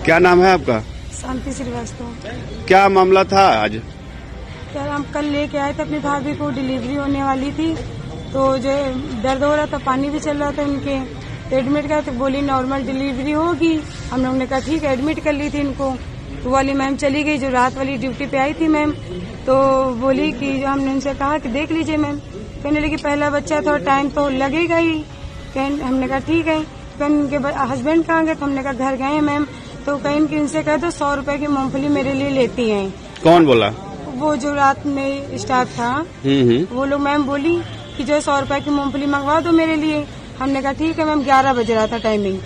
क्या नाम है आपका? शांति श्रीवास्तव। क्या मामला था आज? यार हम कल लेके आए थे अपनी भाभी को, डिलीवरी होने वाली थी तो जो दर्द हो रहा था, पानी भी चल रहा था उनके, तो एडमिट कर, तो बोली नॉर्मल डिलीवरी होगी। हम लोगों ने कहा ठीक है, एडमिट कर ली थी इनको। तो वाली मैम चली गई जो रात वाली ड्यूटी पे आई थी मैम, तो बोली कि जो हमने उनसे कहा कि देख लीजिए मैम, कहने लगी पहला बच्चा थोड़ा टाइम तो लगेगा ही। हमने कहा ठीक है। उनके हस्बैंड कहाँ गए? तो हमने कहा घर गए मैम। तो कहीं कि उनसे कह दो 100 रुपए की मूंगफली मेरे लिए लेती हैं। कौन बोला? वो जो रात में स्टाफ था वो लोग मैम बोली कि जो 100 रुपए की मूंगफली मंगवा दो मेरे लिए। हमने कहा ठीक है मैम। 11 बज रहा था टाइमिंग।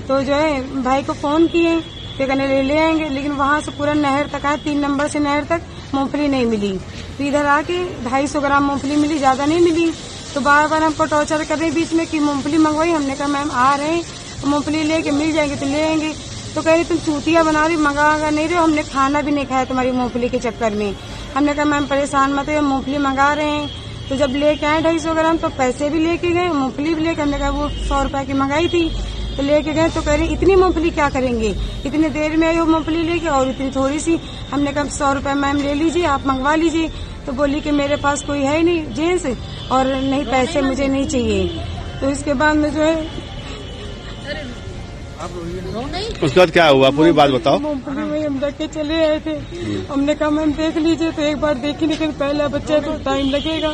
तो जो है भाई को फोन किए तो कहने ले आएंगे, लेकिन वहाँ से पूरा नहर तक आए, 3 नंबर से नहर तक मूंगफली नहीं मिली। तो इधर आके 250 ग्राम मूंगफली मिली, ज्यादा नहीं मिली। तो बार बार हमको टॉर्चर कर रहे बीच में कि मूंगफली मंगवाई। हमने कहा मैम आ रहे हैं, तो मूंगफली लेके मिल जाएंगे तो ले आएंगे। तो कह रही तुम चूतिया बना रही, मंगा नहीं रहे हो, हमने खाना भी नहीं खाया तुम्हारी मूंगफली के चक्कर में। हमने कहा मैम परेशान मत हो, मूंगफली मंगा रहे हैं। तो जब लेके आए 250 ग्राम तो पैसे भी लेके गए, मूंगफली भी लेके, हमने कहा वो 100 रुपए की मंगाई थी तो लेके गए। तो कह रही इतनी मूंगफली क्या करेंगे, इतनी देर में आई हो मूंगफली लेके और इतनी थोड़ी सी। हमने कहा 100 रुपए मैम ले लीजिए, आप मंगवा लीजिए। तो बोली कि मेरे पास कोई है नहीं जेंट्स और नहीं पैसे मुझे नहीं चाहिए। तो इसके बाद में जो है उसके बाद क्या हुआ, पूरी बात बताओ। मूंगफली में हम रख के चले आए थे। हमने कहा मैम देख लीजिए, तो एक बार देखी, लेकिन पहला बच्चा तो टाइम लगेगा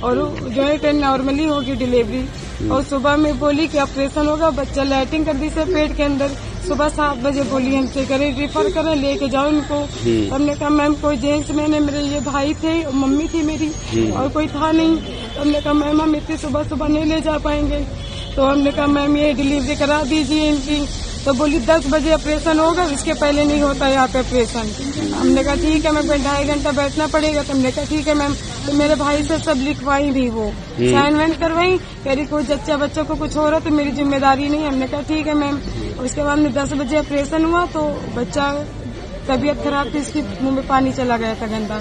और जो है नॉर्मली होगी डिलीवरी। और सुबह में बोली कि ऑपरेशन होगा, बच्चा लैट्रिन कर दी से पेट के अंदर। सुबह 7 बजे बोली हमसे करें रिफर करें, लेके जाओ इनको। हमने कहा मैम कोई जेंट्स मैंने, मेरे ये भाई थे, मम्मी थी मेरी और कोई था नहीं। हमने कहा मैम हम इतनी सुबह नहीं ले जा पाएंगे। तो हमने कहा मैम ये डिलीवरी करा दीजिए इनकी। तो बोली 10 बजे ऑपरेशन होगा, इसके पहले नहीं होता यहाँ पे ऑपरेशन। हमने कहा ठीक है मैम, 2.5 घंटा बैठना पड़ेगा। तो हमने कहा ठीक है मैम। तो मेरे भाई से सब लिखवाई भी, वो साइन वाइन करवाई, कह रही कोई बच्चों को कुछ हो रहा तो मेरी जिम्मेदारी नहीं। हमने कहा ठीक है मैम। उसके बाद में 10 बजे ऑपरेशन हुआ तो बच्चा तबीयत खराब थी, इसकी मुंह में पानी चला गया था गंदा।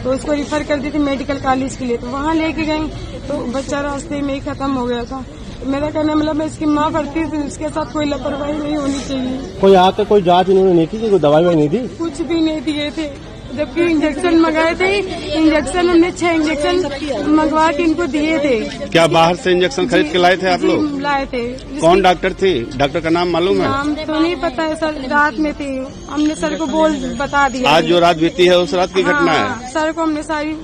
तो उसको रिफर कर दी थी मेडिकल कॉलेज के लिए। तो वहाँ लेके गई तो बच्चा रास्ते में ही खत्म हो गया था। मेरा कहना मतलब मैं इसकी माँ करती थी, इसके साथ कोई लापरवाही नहीं होनी चाहिए। कोई आकर कोई जांच इन्होंने नहीं की, कोई दवाई नहीं दी? कुछ भी नहीं दिए थे, जबकि इंजेक्शन मंगाए थे। इंजेक्शन हमने 6 इंजेक्शन मंगवा के इनको दिए थे। क्या बाहर से इंजेक्शन खरीद के लाए थे आप लोग? लाए थे। कौन डॉक्टर थी? डॉक्टर का नाम मालूम है? नाम तो नहीं पता है सर, रात में थी, हमने सर को बता दिया। आज जो रात बीती है उस रात की घटना है? सर को हमने सारी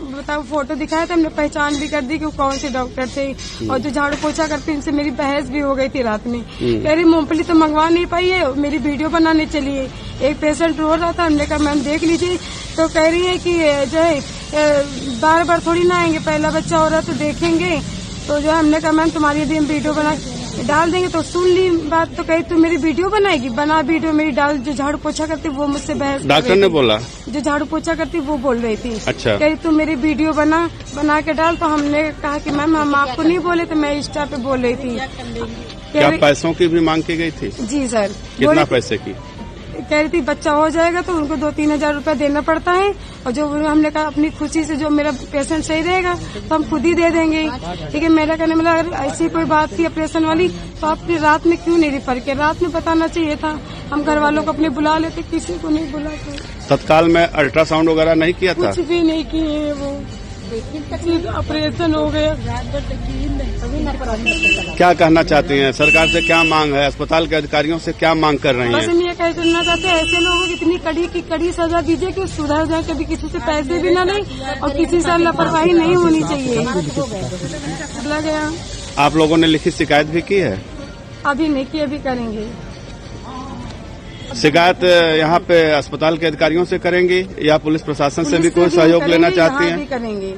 फोटो दिखाया था, हमने पहचान भी कर दी कि कौन से डॉक्टर थे। और जो झाड़ू पोछा करते उनसे मेरी बहस भी हो गई थी रात में। कह रही मूंगफली तो मंगवा नहीं पाई है, मेरी वीडियो बनाने चलिए। एक पेशेंट रो रहा था, हमने कहा मैम देख लीजिए। तो कह रही है कि जो है बार बार थोड़ी ना आएंगे, पहला बच्चा हो रहा तो देखेंगे। तो जो हमने कहा मैम तुम्हारी यदि हम वीडियो बना डाल देंगे। तो सुन ली बात, तो कही तू मेरी वीडियो बनाएगी, बना वीडियो मेरी डाल। जो झाड़ू पोछा करती वो मुझसे बहस, डॉक्टर ने बोला? जो झाड़ू पोछा करती वो बोल रही थी। अच्छा। कही तू मेरी वीडियो बना के डाल। तो हमने कहा कि मैम हम आपको नहीं बोले थे, मैं इंस्टा पे बोल रही थी। क्या पैसों की भी मांग की गई थी? जी सर। कितना पैसे की? कह रही थी बच्चा हो जाएगा तो उनको 2-3 हजार रुपया देना पड़ता है, और जो हमने कहा अपनी खुशी से जो मेरा पेशेंट सही रहेगा तो हम खुद ही दे देंगे। ठीक है, मेरा कहने मतलब अगर ऐसी कोई बात थी ऑपरेशन वाली तो आपने रात में क्यों नहीं रिफर किया? रात में बताना चाहिए था, हम घर वालों को अपने बुला लेते, किसी को नहीं बुलाते। तत्काल में अल्ट्रासाउंड वगैरह नहीं किया था? कुछ भी नहीं किए, वो ऑपरेशन हो गया। क्या कहना चाहती हैं? सरकार से क्या मांग है? अस्पताल के अधिकारियों से क्या मांग कर रही बस हैं? हम ये कहना चाहते हैं ऐसे लोगों को इतनी कड़ी सजा दीजिए कि सुधर जाए, कभी किसी से पैसे भी ना लें और किसी से लापरवाही नहीं होनी चाहिए। लग गया। आप लोगों ने लिखित शिकायत भी की है? अभी नहीं की, अभी करेंगे। शिकायत यहाँ पे अस्पताल के अधिकारियों से करेंगी या पुलिस प्रशासन से भी कोई सहयोग लेना चाहती हैं? करेंगे।